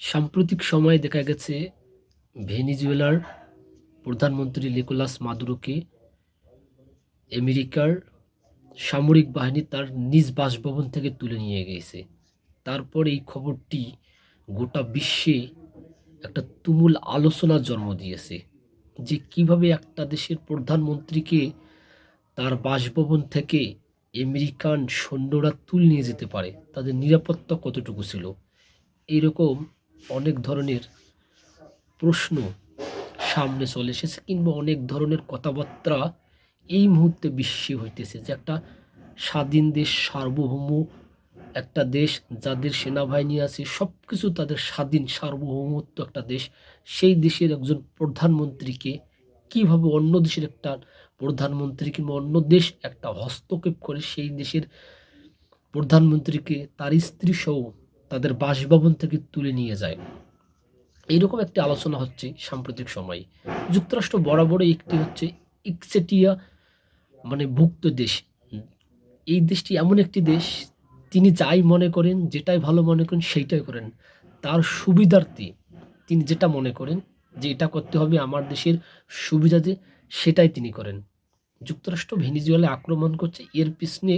সাম্প্রতিক সময়ে দেখা গেছে ভেনেজুয়েলার প্রধানমন্ত্রী নিকোলাস মাদুরোকে আমেরিকার সামরিক বাহিনী তার নিজ বাসভবন থেকে তুলে নিয়ে গেছে। তারপর এই খবরটি গোটা বিশ্বে একটা তুমুল আলোচনার জন্ম দিয়েছে যে কিভাবে একটা দেশের প্রধানমন্ত্রীকে তার বাসভবন থেকে আমেরিকান সৈন্যরা তুলে নিয়ে যেতে পারে, তাদের নিরাপত্তা কতটুকু ছিল। এইরকম অনেক ধরনের প্রশ্ন সামনে চলে এসেছে কিংবা অনেক ধরনের কথাবার্তা এই মুহূর্তে বিশ্বে হইতেছে যে একটা স্বাধীন দেশ, সার্বভৌম একটা দেশ, যাদের সেনাবাহিনী আছে, সব কিছু তাদের স্বাধীন সার্বভৌমত্ব একটা দেশ, সেই দেশের একজন প্রধানমন্ত্রীকে কীভাবে অন্য দেশের একটা প্রধানমন্ত্রী কিংবা অন্য দেশ একটা হস্তক্ষেপ করে সেই দেশের প্রধানমন্ত্রীকে তার স্ত্রী সহ তাদের বাসভবন থেকে তুলে নিয়ে যায়। এইরকম একটি আলোচনা হচ্ছে সাম্প্রতিক সময়ে। যুক্তরাষ্ট্র বরাবরই একটি হচ্ছে একচেটিয়া ভুক্ত দেশ। এই দেশটি এমন একটি দেশ, তিনি যাই মনে করেন, যেটাই ভালো মনে করেন সেইটাই করেন। তার সুবিধার্থে তিনি যেটা মনে করেন যে এটা করতে হবে আমার দেশের সুবিধাতে, সেটাই তিনি করেন। যুক্তরাষ্ট্র ভেনেজুয়েলায় আক্রমণ করছে, এর পিছনে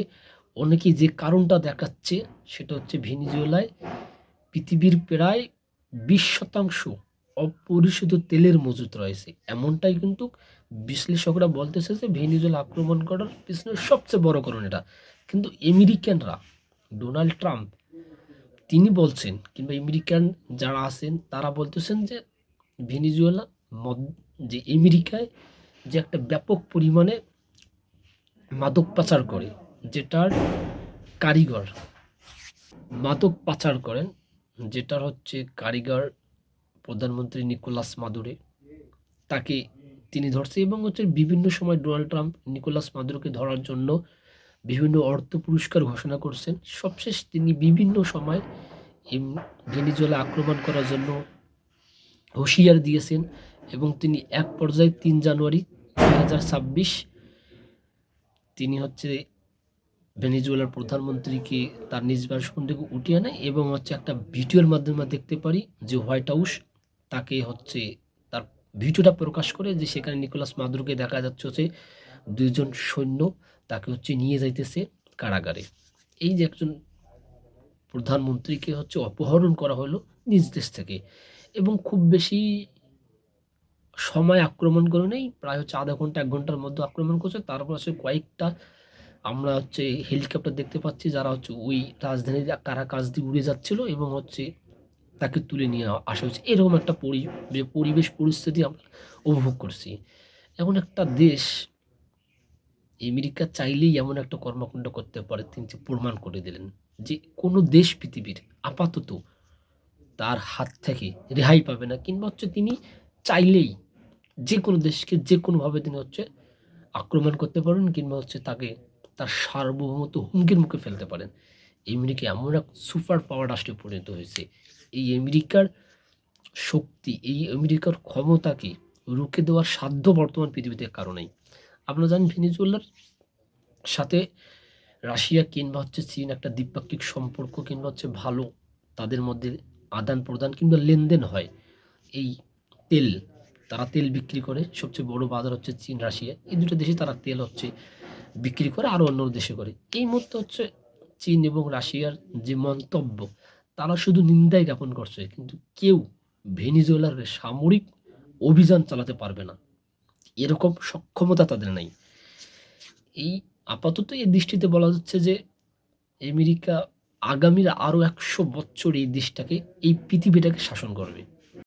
অনেকেই যে কারণটা দেখাচ্ছে সেটা হচ্ছে ভেনেজুয়েলায় পৃথিবীর প্রায় 20% অপরিশোধিত তেলের মজুত রয়েছে। এমনটাই কিন্তু বিশ্লেষকরা বলতেছে যে ভেনেজুয়েলা আক্রমণ করার পিছনে সবচেয়ে বড় কারণ এটা। কিন্তু আমেরিকানরা, ডোনাল্ড ট্রাম্প, তিনি বলছেন কিংবা আমেরিকান যারা আছেন তারা বলতেছেন যে ভেনেজুয়েলা যে আমেরিকায় যে একটা ব্যাপক পরিমাণে মাদক পাচার করে, যেটার কারিগর মাদক পাচার করেন, যেটার হচ্ছে কারিগর প্রধানমন্ত্রী নিকোলাস মাদুরো, তাকে তিনি ধরছে এবং হচ্ছে বিভিন্ন সময় ডোনাল্ড ট্রাম্প নিকোলাস মাদুরোকে ধরার জন্য বিভিন্ন অর্থ পুরস্কার ঘোষণা করছেন। সবশেষ তিনি বিভিন্ন সময় ভেনেজুয়েলা আক্রমণ করার জন্য হুঁশিয়ার দিয়েছেন এবং তিনি এক পর্যায়ে 3 জানুয়ারি 2026 তিনি হচ্ছে ভেনেজুয়েলার প্রধানমন্ত্রীকে তার নিজ বাসভবন থেকে উঠিয়ে আনে এবং হচ্ছে একটা ভিডিওর মাধ্যমে দেখতে পারি যে হোয়াইট হাউস তাকে হচ্ছে তার ভিডিওটা প্রকাশ করে যে সেখানে নিকোলাস মাদুরোকে দেখা যাচ্ছে হচ্ছে 2 জন সৈন্য তাকে হচ্ছে নিয়ে যাইতেছে কারাগারে। এই যে একজন প্রধানমন্ত্রীকে হচ্ছে অপহরণ করা হলো নিজ দেশ থেকে এবং খুব বেশি সময় আক্রমণ করে নেই, প্রায় হচ্ছে আধা ঘন্টা 1 ঘন্টার মধ্যে আক্রমণ করছে। তারপর হচ্ছে কয়েকটা আমরা হচ্ছে হেলিকপ্টার দেখতে পাচ্ছি যারা হচ্ছে ওই রাজধানীর কারাকাস দিয়ে উড়ে যাচ্ছিল এবং হচ্ছে তাকে তুলে নিয়ে আসা হয়েছে। এরকম একটা পরিবেশ পরিস্থিতি আমরা উপভোগ করছি। এমন একটা দেশ আমেরিকা চাইলেই এমন একটা কর্মকাণ্ড করতে পারে, তিনি প্রমাণ করে দিলেন যে কোনো দেশ পৃথিবীর আপাতত তার হাত থেকে রেহাই পাবে না, কিংবা হচ্ছে তিনি চাইলেই যে কোনো দেশকে যে কোনোভাবে তিনি হচ্ছে আক্রমণ করতে পারেন কিংবা হচ্ছে তাকে তার সার্বভৌমত্ব হুমকির মুখে ফেলতে পারেন। আমেরিকা এমন এক সুপার পাওয়ার রাষ্ট্রে পরিণত হয়েছে। এই আমেরিকার শক্তি, এই আমেরিকার ক্ষমতাকে রুখে দেওয়ার সাধ্য বর্তমান পৃথিবীতে কারো নেই। আপনারা জানেন ভেনেজুয়েলার সাথে রাশিয়া কিংবা হচ্ছে চীন একটা দ্বিপাক্ষিক সম্পর্ক কিংবা হচ্ছে ভালো তাদের মধ্যে আদান প্রদান কিংবা লেনদেন হয়। এই তেল, তারা তেল বিক্রি করে, সবচেয়ে বড় বাজার হচ্ছে চীন, রাশিয়া, এই দুটো দেশে তারা তেল হচ্ছে বিক্রি করে, আরও অন্য দেশে করে। এই মুহূর্তে হচ্ছে চীন এবং রাশিয়ার যে মন্তব্য, তারা শুধু নিন্দাই জ্ঞাপন করছে, কিন্তু কেউ ভেনেজুয়েলার সামরিক অভিযান চালাতে পারবে না, এরকম সক্ষমতা তাদের নাই। এই আপাতত এই দৃষ্টিতে বলা যাচ্ছে যে আমেরিকা আগামীর আরও 100 বছর এই দেশটাকে, এই পৃথিবীটাকে শাসন করবে।